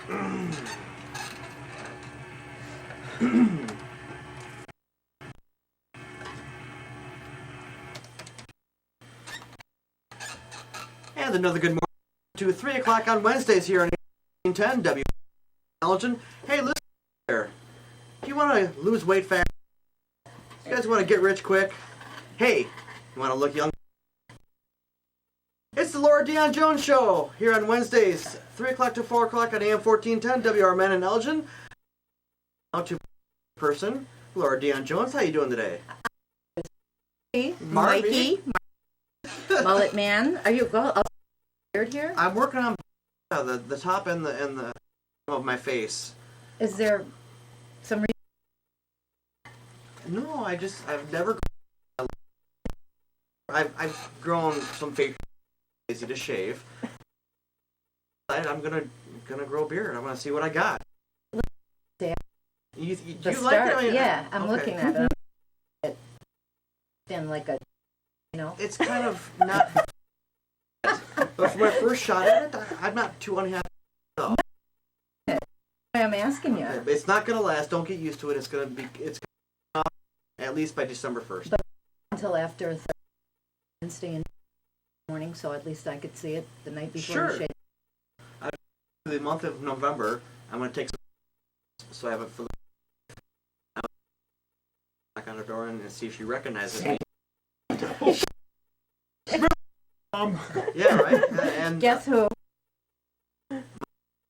And another good morning to 3 o'clock on Wednesdays here on 10 W. Elgin. Hey, listen there. Do you want to lose weight fast? You guys want to get rich quick? Hey, you want to look young? It's the Laura Dion-Jones Show here on Wednesdays, 3 o'clock to 4 o'clock on AM 1410 WRMN in Elgin. Now to person, Laura Dion-Jones. How you doing today? Mikey. Mullet Man. Are you beard here? I'm working on the top and the of my face. Is there some reason? No, I've never. I've grown some fake lazy to shave. I'm gonna grow a beard. I'm gonna see what I got. You like it? Yeah, I'm looking at it. In like a, It's kind of not. But for my first shot at it, I'm not too unhappy. So. I'm asking you. It's not gonna last. Don't get used to it. It's gonna at least by December 1st. But until after Wednesday in the morning, so at least I could see it the night before. Sure. The month of November, I'm gonna take some. So I have it for the. Knock on her door and see if she recognizes me. Yeah, right. And guess who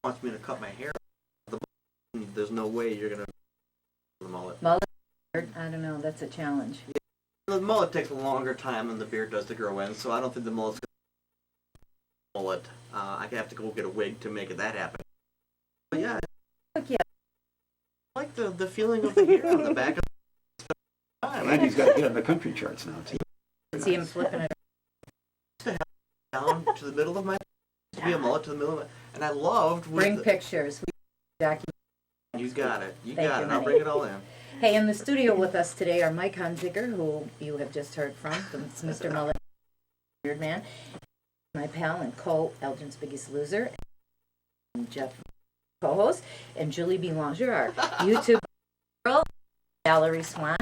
wants me to cut my hair? There's no way you're gonna the mullet. Mullet? I don't know. That's a challenge. Yeah, the mullet takes a longer time than the beard does to grow in, so I don't think the mullet's gonna mullet. I have to go get a wig to make that happen. But yeah, yeah. I like the feeling of the hair on the back of the and he's got to get on the country charts now too. See him flipping it down to the middle of my to be a mullet to the middle of my, and I loved bring pictures. You got it. You Thank got you, it. I'll bring it all in. Hey, in the studio with us today are Mike Hunziger, who you have just heard from Mr. Mullet, Beard Man, my pal and Elgin's Biggest Loser, and Jeff, co-host, and Julie Belanger, our YouTube girl, Valerie Swan,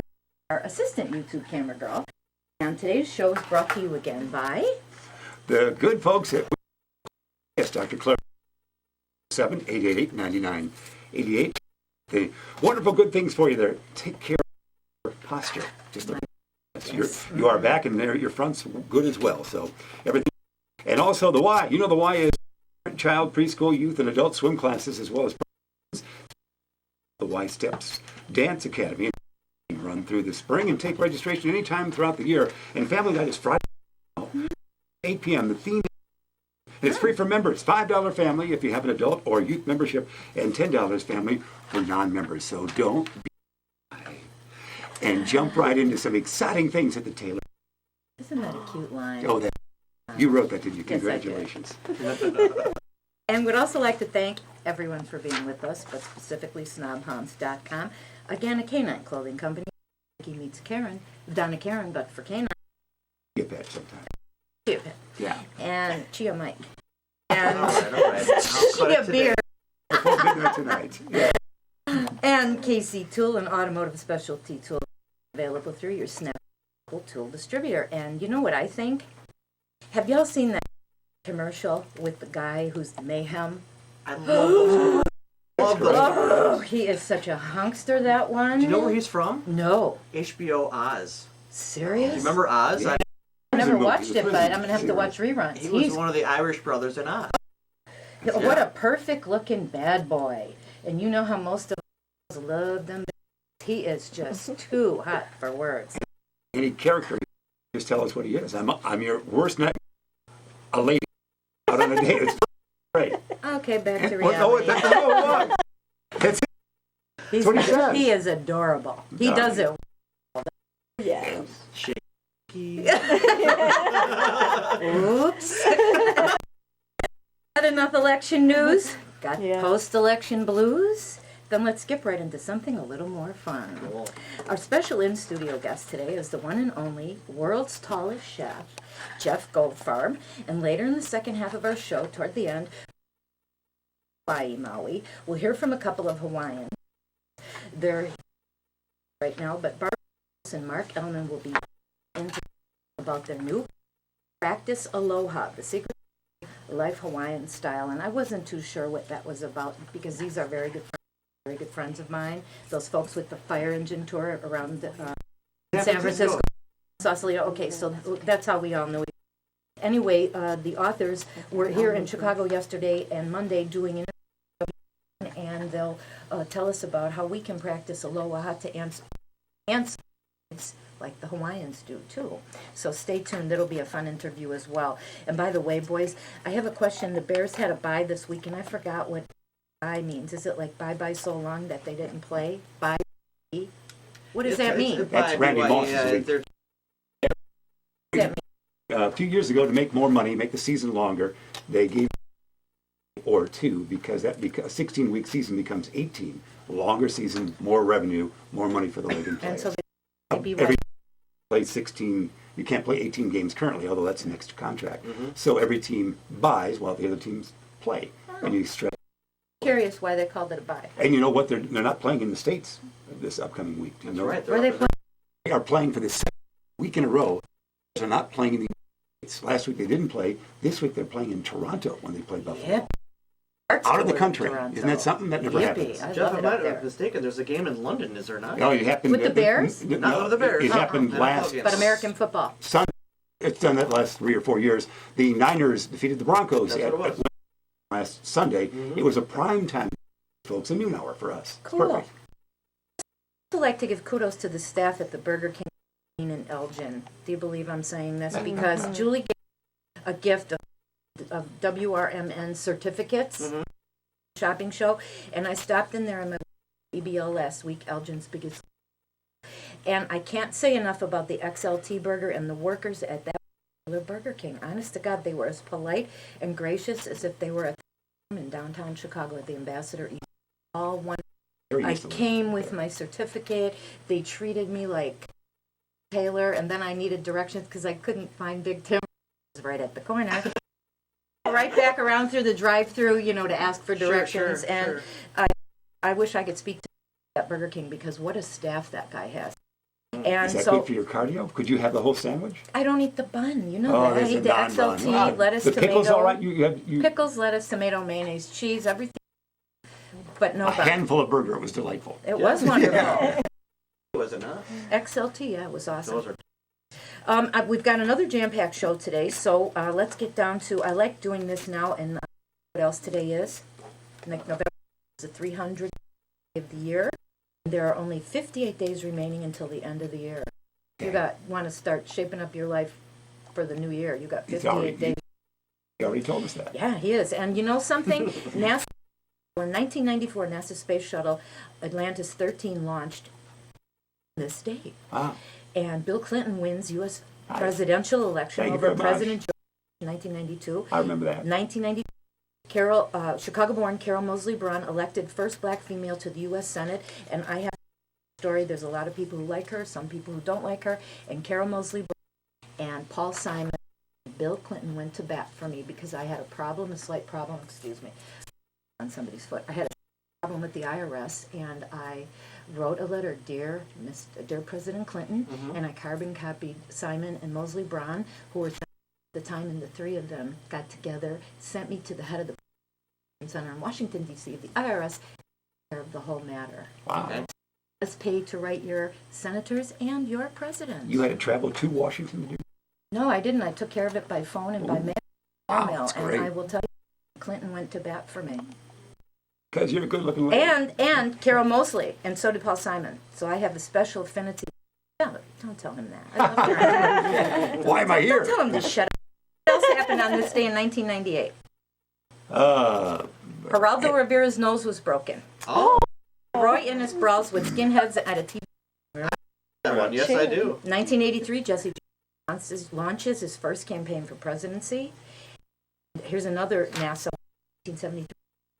our assistant YouTube camera girl. And today's show is brought to you again by the good folks at Dr. Claire 7-888-9988. The wonderful good things for you there. Take care of your posture. Just like you are back and there your front's good as well. So everything. And also the Y. You know the Y is child, preschool, youth, and adult swim classes as well as the Y Steps Dance Academy. Run through the spring and take registration anytime throughout the year. And Family Night is Friday, 8 p.m. The theme. And it's free for members. $5 family if you have an adult or youth membership, and $10 family for non-members. So don't be shy and jump right into some exciting things at the Taylor. Isn't that a cute line? Oh, you wrote that, didn't you? Yes, Congratulations. And we'd also like to thank everyone for being with us, but specifically snobhounds.com. Again, a canine clothing company. Mickey meets Karen, Donna Karen, but for canine. Get that sometime. Yeah. And Chia Mike. And all right. Chia Beer. Before midnight tonight. Yeah. And KC Tool, an automotive specialty tool available through your Snap tool distributor. And you know what I think? Have y'all seen that commercial with the guy who's the mayhem? I love those. Love those. Oh, he is such a hunkster, that one. Do you know where he's from? No. HBO Oz. Serious? Do you remember Oz? Yeah. I never watched it, but I'm going to have to watch reruns. He was one of the Irish brothers in Oz. What a perfect-looking bad boy. And you know how most of us love them. He is just too hot for words. Any character, just tell us what he is. I'm your worst nightmare. A lady out on a date. It's great. Okay, back to No, reality. no. That's it. That's what he says. He is adorable. He does it. Yeah. Shaky. Oops. Got enough election news? Got post-election blues? Then let's skip right into something a little more fun. Cool. Our special in-studio guest today is the one and only world's tallest chef, Jeff Goldfarb. And later in the second half of our show, toward the end, Hawaii, Maui. We'll hear from a couple of Hawaiians. They're right now, but Barbara and Mark Ellman will be in about their new Practice Aloha, the secret life Hawaiian style. And I wasn't too sure what that was about because these are very good friends of mine. Those folks with the fire engine tour around San Francisco, Sausalito. Okay, so that's how we all know each other. Anyway, the authors were here in Chicago yesterday and Monday doing an interview, and they'll tell us about how we can practice aloha to answer like the Hawaiians do too. So stay tuned. It'll be a fun interview as well. And by the way, boys, I have a question. The Bears had a bye this week, and I forgot what bye means. Is it like bye-bye so long that they didn't play? Bye? What does that mean? That's Randy Moss's week. A few years ago, to make more money, make the season longer, they gave or two because a 16-week season becomes 18. Longer season, more revenue, more money for the league and players. And so maybe Every play 16. You can't play 18 games currently, although that's an extra contract. So every team buys while the other teams play, and you stretch. Curious why they called it a bye. And you know what? They're not playing in the States this upcoming week. You know? Right. Where they playing? They are playing for the second week in a row. They're not playing in the United States. Last week they didn't play. This week they're playing in Toronto when they play Buffalo. Yep. Out of the country. Isn't that something that never happens? I Jeff, love I it might up have there. been mistaken. There's a game in London, is there not? No, it happened With the Bears? Not with the Bears. It happened last. Yes. But American football. Sunday. It's done that last 3 or 4 years. The Niners defeated the Broncos That's what it was. last Sunday. It was a prime time, folks, a noon hour for us. It's Cool. perfect. I'd like to give kudos to the staff at the Burger King in Elgin. Do you believe I'm saying this? Because Julie gave a gift of WRMN certificates, shopping show, and I stopped in there on my EBL last week, Elgin's biggest. And I can't say enough about the XLT burger and the workers at that particular Burger King. Honest to God, they were as polite and gracious as if they were at the in downtown Chicago at the Ambassador. All one. I came with my certificate. They treated me like Taylor, and then I needed directions because I couldn't find Big Tim. It was right at the corner. Right back around through the drive-through, to ask for directions. Sure. I wish I could speak to that Burger King because what a staff that guy has. And Is that so good for your cardio? Could you have the whole sandwich? I don't eat the bun. You know that. I there's eat a the non-bun. XLT, Wow. lettuce, the tomato. pickles all right? You Pickles, lettuce, tomato, mayonnaise, cheese, everything. But no a bun. handful of burger. It was delightful. It was wonderful. Was it not? XLT, yeah, it was awesome. Those are We've got another jam-packed show today, so let's get down to, I like doing this now, and what else today is? Like November is the 300th day of the year. There are only 58 days remaining until the end of the year. You want to start shaping up your life for the new year. You got 58 days. He already told us that. Yeah, he is. And you know something? NASA, in 1994, NASA Space Shuttle Atlantis 13 launched this day. Ah. And Bill Clinton wins U.S. presidential election Thank you over very much. President George in 1992. I remember that. 1992, Chicago-born Carol Moseley Braun elected first black female to the U.S. Senate. And I have a story. There's a lot of people who like her, some people who don't like her. And Carol Moseley Braun and Paul Simon, Bill Clinton went to bat for me because I had a slight problem, on somebody's foot. I had a problem with the IRS, and I wrote a letter, dear President Clinton, and I carbon copied Simon and Moseley Braun, who were at the time, and the three of them got together, sent me to the head of the center in Washington, D.C., of the IRS, care of the whole matter. Wow. I was paid to write your senators and your presidents. You had to travel to Washington to do. No, I didn't. I took care of it by phone and by mail. Wow, that's And great. I will tell you, Clinton went to bat for me. Because you're a good-looking lady. And Carol Moseley, and so did Paul Simon. So I have a special affinity. Yeah, don't tell him that. I love her. Why am I here? Don't tell him to shut up. What else happened on this day in 1998? Geraldo Rivera's nose was broken. Oh, Roy Innis-Brawls with skinheads at a TV. that one. Yes, I do. 1983, Jesse James launches his first campaign for presidency. Here's another NASA. 1973.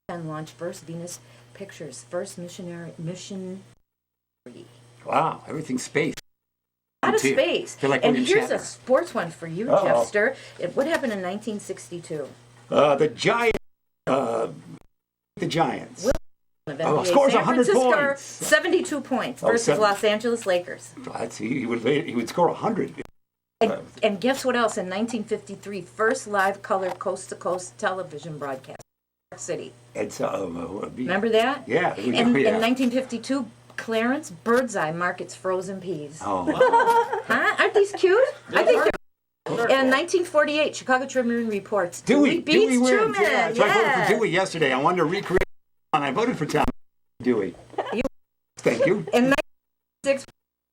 Launched first Venus Pictures, first mission. Wow, everything's space. Out of space. Feel like And William here's a Shatner. sports one for you, Uh-oh. Jeffster. What happened in 1962? The giant The Giants. Of Oh, NBA. scores San 100 Francisco, points. 72 points Oh, versus seven. Los Angeles Lakers. He would score 100. And guess what else? In 1953, first live color coast-to-coast television broadcast. New York City. It's Remember that? Yeah. In 1952, Clarence Birdseye markets frozen peas. Oh. Huh? Aren't these cute? I think they're. In 1948, Chicago Tribune reports Dewey beats wins. Truman. Yeah, so I voted for Dewey yesterday. I wanted to recreate, and I voted for Tom Dewey. Thank you. In 1996,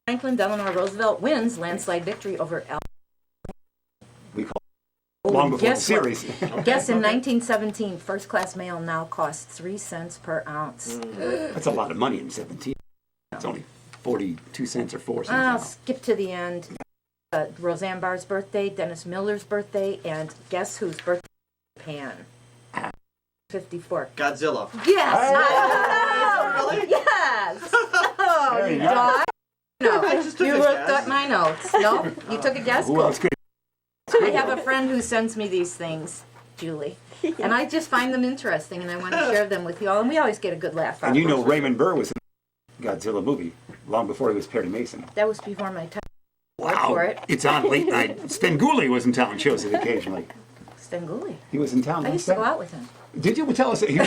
Franklin Delano Roosevelt wins landslide victory over Al. We call it long before the Guess what? series. Guess in 1917, first class mail now costs 3 cents per ounce. That's a lot of money in 17. It's only 42 cents or 4 cents I'll now. skip to the end. Roseanne Barr's birthday, Dennis Miller's birthday, and guess whose birthday? Japan. 54. Godzilla. Yes! Really? Yes! Oh, There you you go. dog. No, I just took you a looked guess. at my notes. No? You took a guess? Who else could? I have a friend who sends me these things, Julie. And I just find them interesting, and I want to share them with you all. And we always get a good laugh out And of you know them. Raymond Burr was in the Godzilla movie long before he was Perry Mason. That was before my time. Wow. For it. It's on late night. Stenguli was in town, shows it occasionally. Stenguli. He was in town I last used to go night. out with him. Did you tell us that he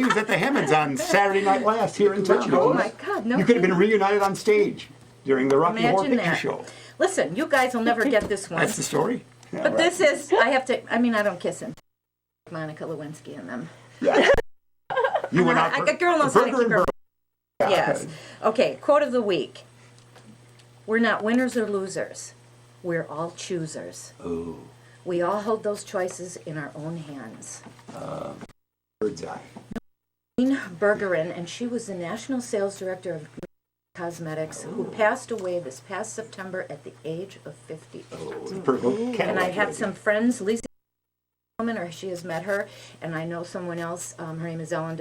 was at the Hammonds on Saturday Night Last here in town? Oh my God, no. You could have been reunited on stage during the Rocky Horror Imagine Picture that. Show. Listen, you guys will never get this one. That's the story? Yeah, But right. this is, I have to, I mean, I don't kiss him. Monica Lewinsky and them. You went out A girl knows how to Burger keep and her. Burger. Yeah. Yes. Okay, quote of the week. We're not winners or losers. We're all choosers. Oh, We all hold those choices in our own hands. bird's eye. Jean Bergeron, and she was the national sales director of Cosmetics, who passed away this past September at the age of 58. Oh, the purple Cadillac And I have lady. some friends, Lisa, or she has met her, and I know someone else. Her name is Ellen.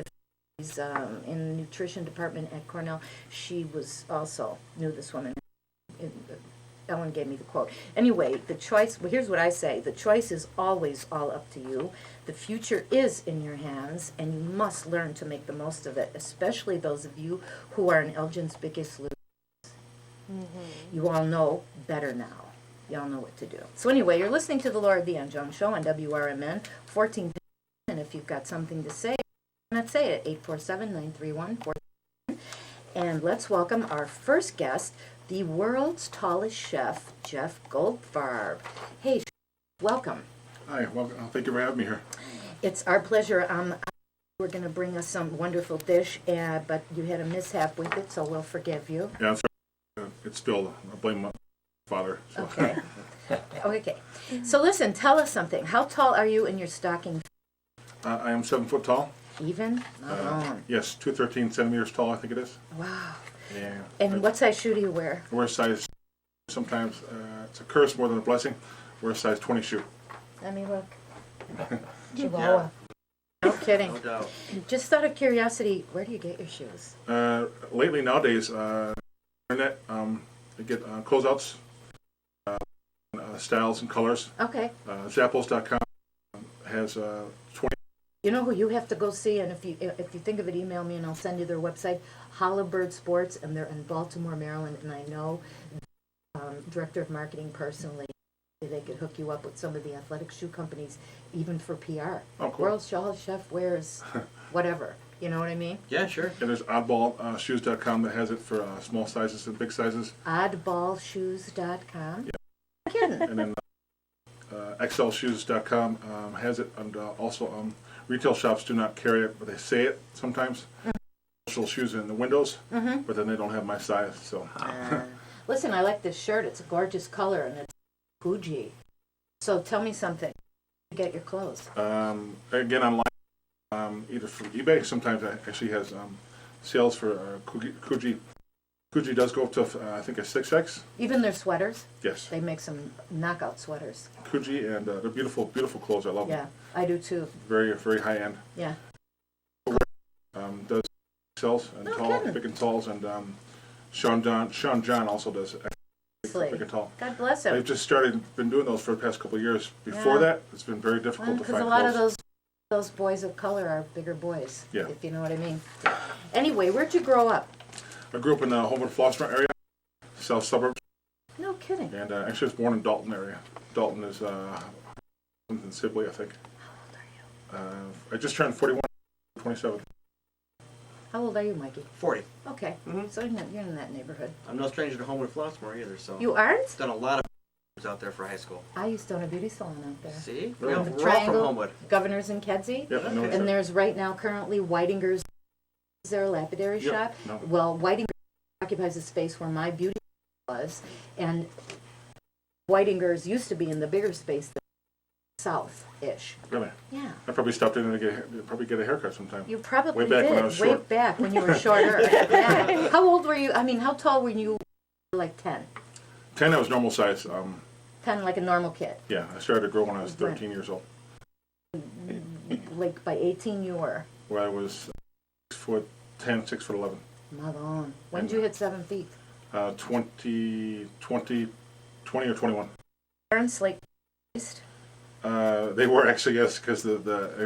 She's in the nutrition department at Cornell. She was also knew this woman. Ellen gave me the quote. Anyway, the choice. Well, here's what I say: the choice is always all up to you. The future is in your hands, and you must learn to make the most of it. Especially those of you who are in Elgin's biggest losers. You all know better now. Y'all know what to do. So anyway, you're listening to the Laura Dion-Jones Show on WRMN 14. And if you've got something to say, not say it at 847-931-47. And let's welcome our first guest, the world's tallest chef, Jeff Goldfarb. Hey, Chef, welcome. Hi, well, thank you for having me here. It's our pleasure. We're going to bring us some wonderful dish, but you had a mishap with it, so we'll forgive you. Yeah, I'm sorry. It's spilled. I blame my father. So. Okay. Okay. So listen, tell us something. How tall are you in your stocking? I am 7 foot tall. Even? Not wrong. Yes, 213 centimeters tall, I think it is. Wow. Yeah. And what size shoe do you wear? I wear a size, sometimes it's a curse more than a blessing. I wear a size 20 shoe. Let me look. Chihuahua. No kidding. No doubt. Just out of curiosity, where do you get your shoes? Lately, nowadays, internet, I get closeouts, styles and colors. Okay. Zappos.com has 20. You know who you have to go see, and if you think of it, email me and I'll send you their website, Hollowbird Sports, and they're in Baltimore, Maryland, and I know director of marketing personally. They could hook you up with some of the athletic shoe companies, even for PR. Oh, cool. World's tallest chef wears whatever. You know what I mean? Yeah, sure. And there's oddballshoes.com that has it for small sizes and big sizes. Oddballshoes.com. Yeah. Kidding. And then xlshoes.com has it, and also retail shops do not carry it, but they say it sometimes. Special shoes in the windows, but then they don't have my size. So Listen, I like this shirt. It's a gorgeous color, and it's Fuji. So tell me something. You get your clothes. again, online, either from eBay. Sometimes it actually has sales for Kuji. Kuji does go up to I think a 6X. Even their sweaters. Yes, They make some knockout sweaters. Kuji, and they're beautiful, beautiful clothes. I love Yeah, them. I do too. Very, very high end. Yeah. Does sells and No tall, kidding. big and talls, and Sean John also does big and tall. God bless They've him. just been doing those for the past couple of years. Before Yeah. that, it's been very difficult to Because find a lot of clothes. those those boys of color are bigger boys, Yeah. if you know what I mean. Anyway, where'd you grow up? I grew up in the Homewood Flossmoor area, south suburbs, No kidding. and actually I was born in Dalton area. Dalton is in Sibley, I think. How old are you? I just turned 41, 27. How old are you, Mikey? 40. Okay, Mhm. so you're in that neighborhood. I'm no stranger to Homewood Flossmoor either, so. You aren't? Done a lot of out there for high school. I used to own a beauty salon out there. See? Really? We're The all from Triangle, Homewood. Governors and Kedzie. Yep, I know Okay. And there's right now currently Whitinger's, is there a lapidary Yep, shop? no. Well, Whitinger occupies the space where my beauty was, and Whitinger's used to be in the bigger space, the south-ish. Really? Yeah. I probably stopped in and probably get a haircut sometime. You probably Way back did, when I was way short. back when you were shorter. Yeah. How old were you? I mean, how tall were you? Like 10? 10, I was normal size. 10, like a normal kid. Yeah, I started to grow when I was Right. 13 years old, Like by 18 you were. where I was 6'10", 6'11". Mother on. When did you hit 7 feet? 20 or 21. Parents like They were actually, yes, because they're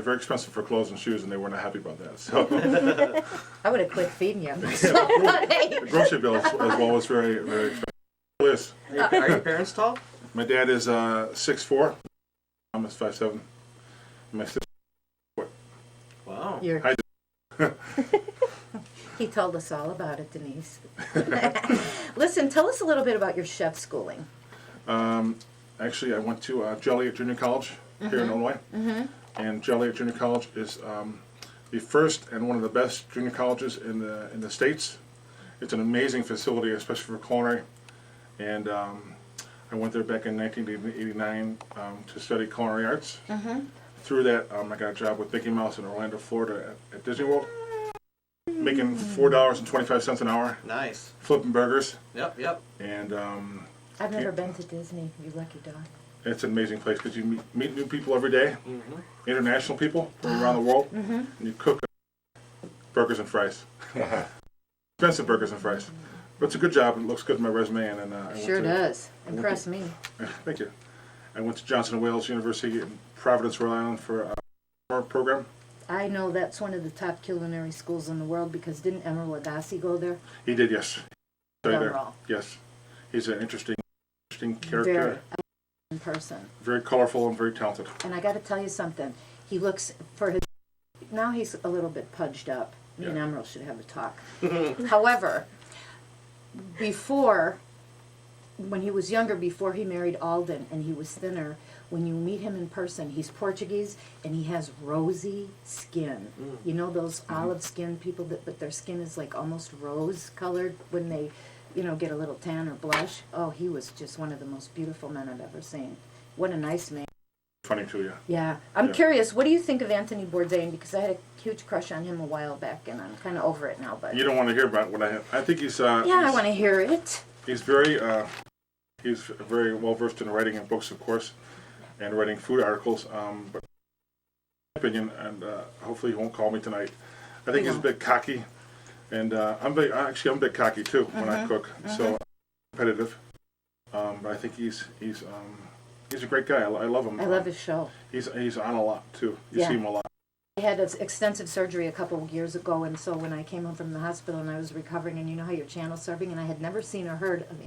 very expensive for clothes and shoes, and they weren't happy about that. So I would have quit feeding you. the grocery bill as well was very, very expensive. It is. Are your parents tall? My dad is 6'4". Mom is 5'7". My sister. Wow. You're- Hi. He told us all about it, Denise. Listen, tell us a little bit about your chef schooling. Actually, I went to Joliet Junior College here in Illinois, and Joliet Junior College is the first and one of the best junior colleges in the states. It's an amazing facility, especially for culinary. And I went there back in 1989 to study culinary arts. Through that, I got a job with Mickey Mouse in Orlando, Florida, at Disney World, making $4.25 an hour, Nice. flipping burgers, Yep, yep. and I've never been to Disney, you lucky dog. it's an amazing place because you meet new people every day, international people from around the world, and you cook burgers and fries. Expensive burgers and fries. But it's a good job. It looks good in my resume. And then I Sure does. Impress me. Thank you. I went to Johnson & Wales University in Providence, Rhode Island for a summer program. I know that's one of the top culinary schools in the world because didn't Emeril Lagasse go there? He did, yes. Studied there. Emeril. Yes. He's an interesting Very character. in person. Very colorful and very talented. And I got to tell you something. He looks for his. Now he's a little bit pudged up. Me and Yeah. Emeril should have a talk. However, before, when he was younger, before he married Alden and he was thinner, when you meet him in person, he's Portuguese and he has rosy skin. You know those olive skin people but their skin is like almost rose colored when they, get a little tan or blush. Oh, he was just one of the most beautiful men I've ever seen. What a nice man. Funny too, yeah. Yeah. I'm Yeah. curious, what do you think of Anthony Bourdain? Because I had a huge crush on him a while back, and I'm kind of over it now. But You don't want to hear about what I have. I think he's. yeah, I want to hear it. He's very well versed in writing and books, of course, and writing food articles. But in my opinion, and hopefully he won't call me tonight. I think He he's a won't. bit cocky, and I'm a bit cocky too when I cook. So I'm competitive. But I think he's a great guy. I love him. I love his show. He's on a lot too. You Yeah. see him a lot. I had an extensive surgery a couple of years ago, and so when I came home from the hospital and I was recovering, and you know how you're channel surfing, and I had never seen or heard of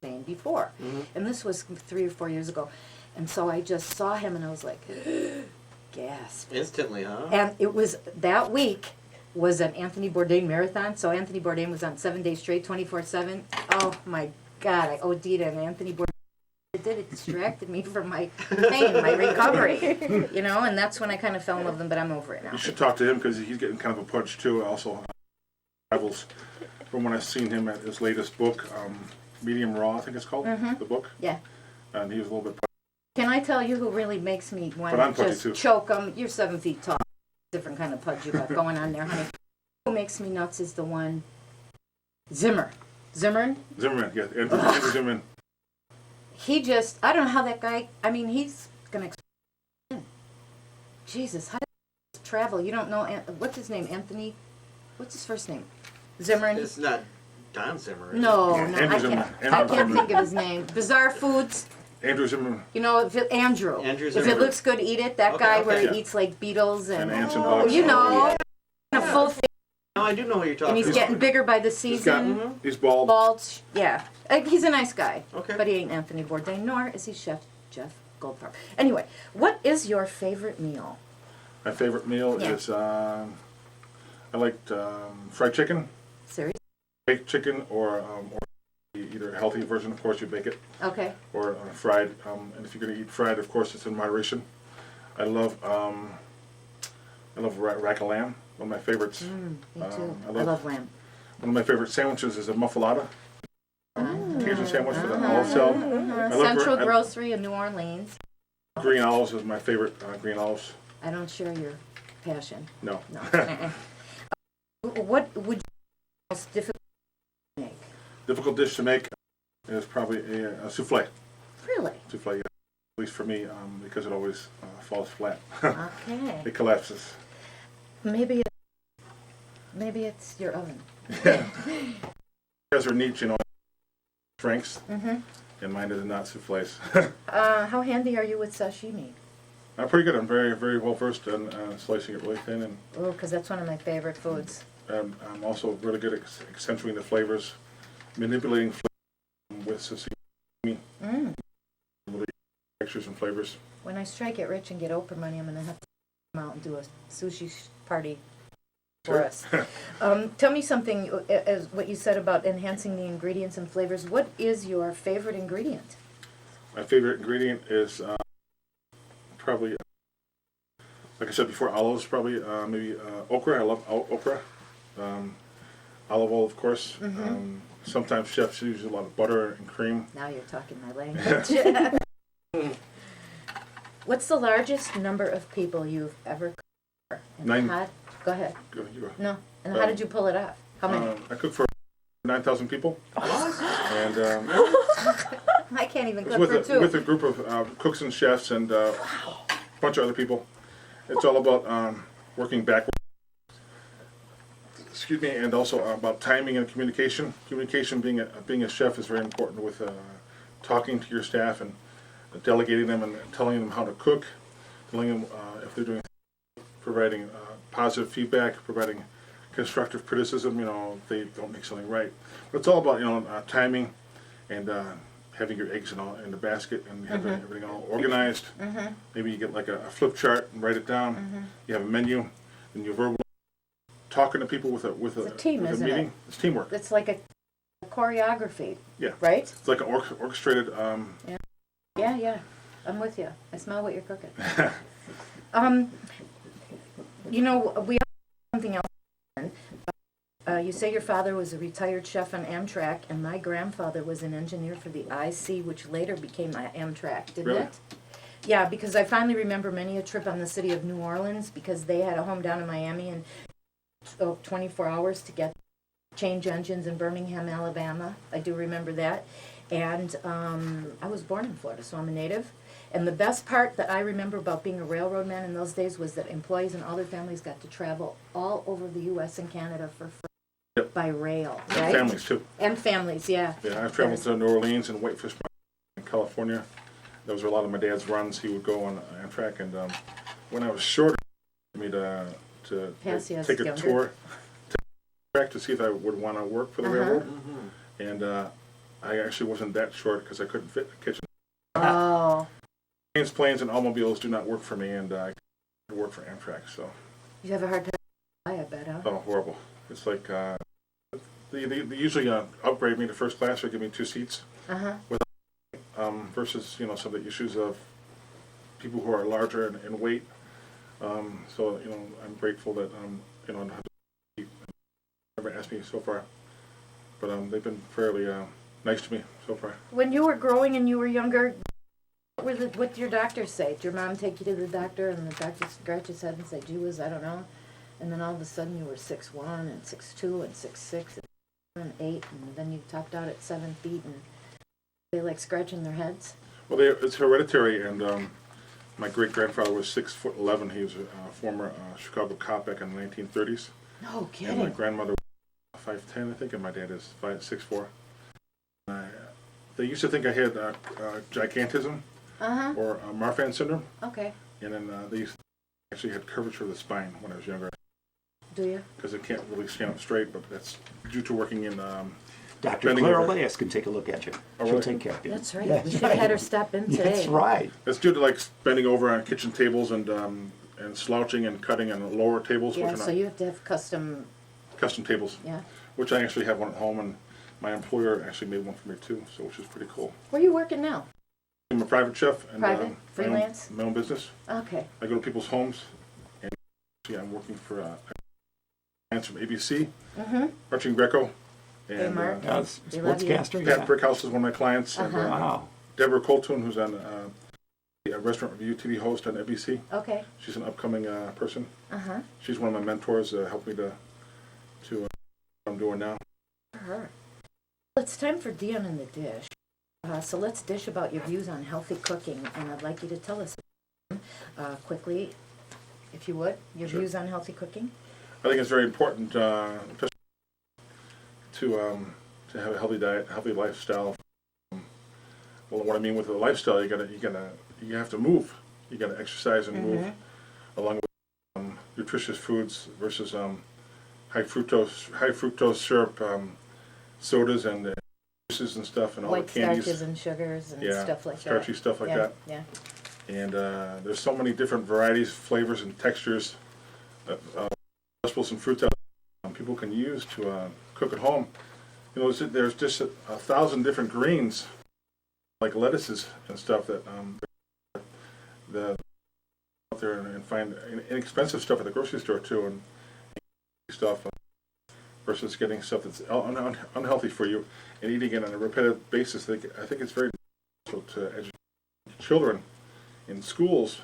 Bourdain before, and this was 3 or 4 years ago, and so I just saw him and I was like, gasp. Instantly, huh? And it was that week was an Anthony Bourdain marathon. So Anthony Bourdain was on 7 days straight, 24/7. Oh my God, I OD'd on Anthony Bourdain. It distracted me from my pain, my recovery, and that's when I kind of fell in love with him. But I'm over it now. You should talk to him because he's getting kind of a pudge too. Also, rivals from when I seen him at his latest book, Medium Raw, I think it's called the book. Yeah. And he was a little bit. Can I tell you who really makes me want But I'm to pudgy just too. choke him? You're 7 feet tall. Different kind of pudge you got going on there, honey. Who makes me nuts is the one Zimmerman. Zimmerman, yeah, Andrew Zimmerman. He just, I don't know how that guy, I mean, he's going to, Jesus, how did he travel? You don't know, what's his name, Anthony? What's his first name? Zimmerman? It's not Don Zimmer. is it? No, Yeah, no, Andrew I Zimmerman. can't, I Andrew can't Zimmerman. think of his name. Bizarre Foods, Andrew Zimmerman. You know, Andrew. Andrew If Zimmerman. it looks good, eat it. That Okay, guy okay. where Yeah. he eats like beetles and, And ants and bugs. you know, Yeah. a full thing. No, I do know what you're talking And he's about. getting bigger by the He's got, season. he's bald. Bald, yeah. He's a nice guy. Okay. But he ain't Anthony Bourdain, nor is he Chef Jeff Goldfarb. Anyway, what is your favorite meal? My favorite meal Yeah. is, I liked fried chicken, Serious? baked chicken, or either a healthy version, of course, you bake it, Okay. or fried. And if you're going to eat fried, of course, it's in moderation. I love rack of lamb, one of my favorites. Me too. I I love- love lamb. One of my favorite sandwiches is a muffalata, Cajun sandwich with an olive salad. I love Central I- Grocery in New Orleans. Green olives is my favorite, green olives. I don't share your passion. No. No. Uh-uh. What would you most difficult to make? Difficult dish to make is probably a souffle. Really? Souffle, yeah. At least for me, because it always falls flat. Okay. It collapses. Maybe it's your oven. Because they're neat, you know, strengths, Mm-hmm. and mine is not souffles. How handy are you with sashimi? I'm pretty good. I'm very, very well versed in slicing it really thin, and Oh, because that's one of my favorite foods. I'm also really good at accentuating the flavors, manipulating flavors with sashimi, Mm. textures and flavors. When I strike it rich and get Oprah money, I'm going to have to come out and do a sushi party for us. Tell me something, as what you said about enhancing the ingredients and flavors. What is your favorite ingredient? My favorite ingredient is probably, like I said before, olives, probably, maybe okra. I love okra. Olive oil, of course. Sometimes chefs use a lot of butter and cream. Now you're talking my language. What's the largest number of people you've ever cooked for? And 9. Go ahead. Go, you go. No. And how did you pull it off? How many? I cook for 9,000 people, and I can't even it's cook for two. with a group of cooks and chefs and a bunch of other people. It's all about working backwards. Excuse me, and also about timing and communication. Communication, being a chef, is very important with talking to your staff and delegating them and telling them how to cook, telling them if they're doing, providing positive feedback, providing constructive criticism. You know, if they don't make something right. But it's all about, you know, timing and having your eggs in the basket and having everything all organized. Maybe you get like a flip chart and write it down. You have a menu, and you verbally talking to people with a team, with a isn't meeting. it? It's teamwork. It's like a choreography, Yeah, right? it's like an orchestrated. Yeah. I'm with you. I smell what you're cooking. You know, we have something else. You say your father was a retired chef on Amtrak, and my grandfather was an engineer for the IC, which later became Amtrak, didn't Really? it? Yeah, because I finally remember many a trip on the city of New Orleans, because they had a home down in Miami, and 24 hours to get change engines in Birmingham, Alabama. I do remember that. And I was born in Florida, so I'm a native. And the best part that I remember about being a railroad man in those days was that employees and all their families got to travel all over the U.S. and Canada for free. Yep. By rail, And right? families too. And families, yeah. Yeah, I've traveled to New Orleans and Whitefish in California. Those were a lot of my dad's runs. He would go on Amtrak, and when I was shorter, he asked me to Pass you as take a younger. tour to see if I would want to work for the railroad. And I actually wasn't that short because I couldn't fit in the kitchen. Oh, Trains, planes, and automobiles do not work for me, and I couldn't work for Amtrak. So, you have a hard time. I bet, huh? oh, horrible. It's like they usually upgrade me to first class or give me 2 seats. Versus, you know, some of the issues of people who are larger in weight. So, you know, I'm grateful that, you know, never asked me so far. But they've been fairly nice to me so far. When you were growing and you were younger, what did your doctor say? Did your mom take you to the doctor and the doctor scratch his head and say, gee whiz, I don't know? And then all of a sudden you were 6'1" and 6'2" and 6'6" and 8, and then you topped out at 7 feet, and they like scratching their heads? Well, it's hereditary, and my great-grandfather was 6'11". He was a former Chicago cop back in the 1930s. No And my kidding. grandmother was 5'10", I think, and my dad is 6'4". They used to think I had gigantism Uh-huh, or Marfan syndrome, okay. and then they actually had curvature of the spine when I was younger Do you? because I can't really stand up straight, but that's due to working in Dr. bending Clara over. Leas can take a look at you. Oh, She'll really? take care of you. That's right. That's We should have had her stop in today. That's right. That's due to like bending over on kitchen tables and slouching and cutting on lower tables, Yeah, which are so not you have to have custom, custom tables, yeah. which I actually have one at home, and my employer actually made one for me too, so which is pretty cool. Where are you working now? I'm a private chef and Private? Freelance? my own business. Okay. I go to people's homes, and actually I'm working for clients from ABC, Mm-hmm. Archie Greco, Hey, and Mark. Yeah, They love you. sportscaster. Pat Yeah. Brickhouse is one of my clients, and Uh-huh. Wow. Deborah Colton, who's on a restaurant review TV host on NBC. Okay. She's an upcoming person. Uh-huh. She's one of my mentors. Helped me to what I'm doing now. Her. It's time for Dion in the Dish. So let's dish about your views on healthy cooking, and I'd like you to tell us quickly, if you would, your Sure. views on healthy cooking. I think it's very important to have a healthy diet, healthy lifestyle. Well, what I mean with the lifestyle, you have to move. You got to exercise and move, along with nutritious foods versus high fructose syrup, sodas and juices and stuff, and all White the candies. starches and sugars and Yeah, stuff like starchy that. stuff like Yeah, that. yeah. And there's so many different varieties, flavors, and textures of vegetables and fruits that people can use to cook at home. You know, there's just 1,000 different greens, like lettuces and stuff that out there and find inexpensive stuff at the grocery store too, and stuff versus getting stuff that's unhealthy for you and eating it on a repetitive basis. I think it's very difficult to educate children in schools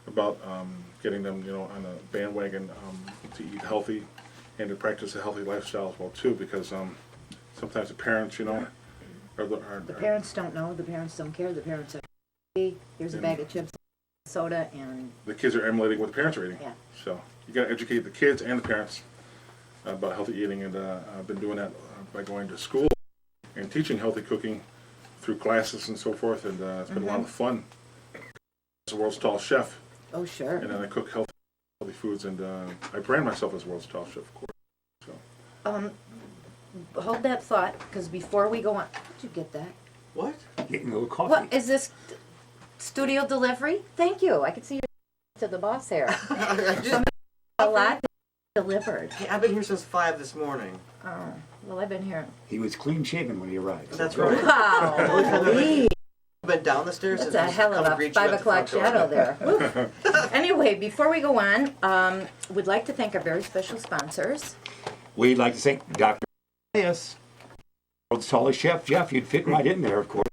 about getting them, on a bandwagon to eat healthy and to practice a healthy lifestyle as well too, because sometimes the parents, The parents don't know, the parents don't care, the parents are, "Hey, here's a bag of chips, soda, and the kids are emulating what the parents are eating. yeah. So you got to educate the kids and the parents about healthy eating, and I've been doing that by going to school and teaching healthy cooking through classes and so forth, and it's been a lot of fun. As the world's tallest chef, Oh, sure. and then I cook healthy foods, and I brand myself as the world's tallest chef, of course. So Hold that thought, because before we go on, did you get that? What? Getting a little coffee. What, is this studio delivery? Thank you, I can see you to the boss here. A lot delivered. Hey, I've been here since 5 this morning. Oh, well, I've been here. He was clean shaven when he arrived. so That's go right. ahead. Wow, I've been down the stairs. that's since a hell come of a greet you at 5 the o'clock front door. shadow there. Woof. Anyway, before we go on, we'd like to thank our very special sponsors. We'd like to thank Dr. Leas, world's tallest chef. Jeff, you'd fit right in there, of course.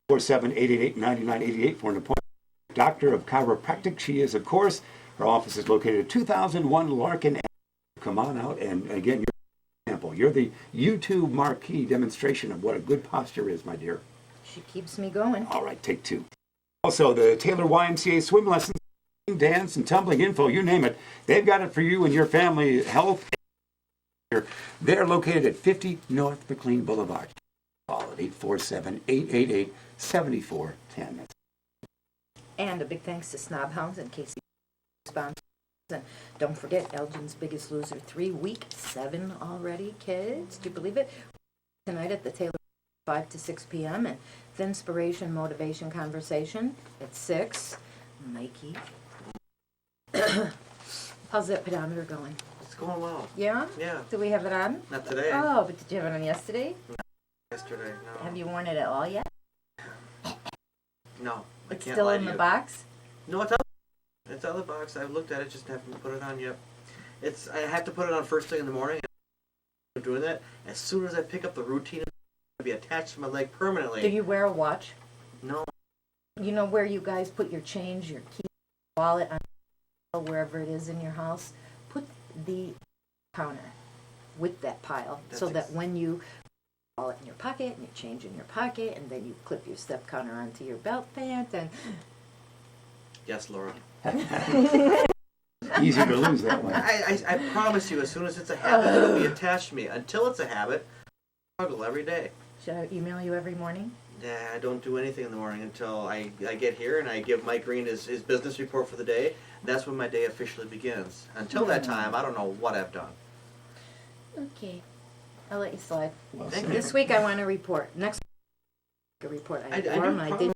47888-9988 for an appointment. Doctor of Chiropractic. She is, of course. Her office is located at 2001 Larkin. Come on out, and again, you're an example. You're the YouTube marquee demonstration of what a good posture is, my dear. She keeps me going. All right, take two. Also, the Taylor YMCA swim lessons, dance, and tumbling info, you name it. They've got it for you and your family health. They're located at 50 North McLean Boulevard. Call at 847-888-7410. And a big thanks to Snob Hounds and Casey sponsors. And don't forget Elgin's Biggest Loser 3, week 7 already, kids. Do you believe it? Tonight at the Taylor, 5 to 6 p.m. and the Inspiration Motivation Conversation at 6. Mikey. How's that pedometer going? It's going well. Yeah? Yeah. Do we have it on? Not today. Oh, but did you have it on yesterday? Yesterday. No. Have you worn it at all yet? No. I It's can't still lie in to the you. box? No, it's out. It's out of the box. I've looked at it, just haven't put it on yet. I have to put it on first thing in the morning. I'm doing that. As soon as I pick up the routine, it's going to be attached to my leg permanently. Do you wear a watch? No. You know where you guys put your change, your key, wallet, on wherever it is in your house? Put the counter with that pile so that when you wallet in your pocket and your change in your pocket and then you clip your step counter onto your belt pant and Yes, Laura. Easy to lose that one. I promise you, as soon as it's a habit, it'll be attached to me. Until it's a habit, I struggle every day. should I email you every morning? Yeah, I don't do anything in the morning until I get here and I give Mike Green his business report for the day. That's when my day officially begins. Until that time, I don't know what I've done. Okay, I'll let you slide. Thank you. This week I want a report. Next week a report. I I do did.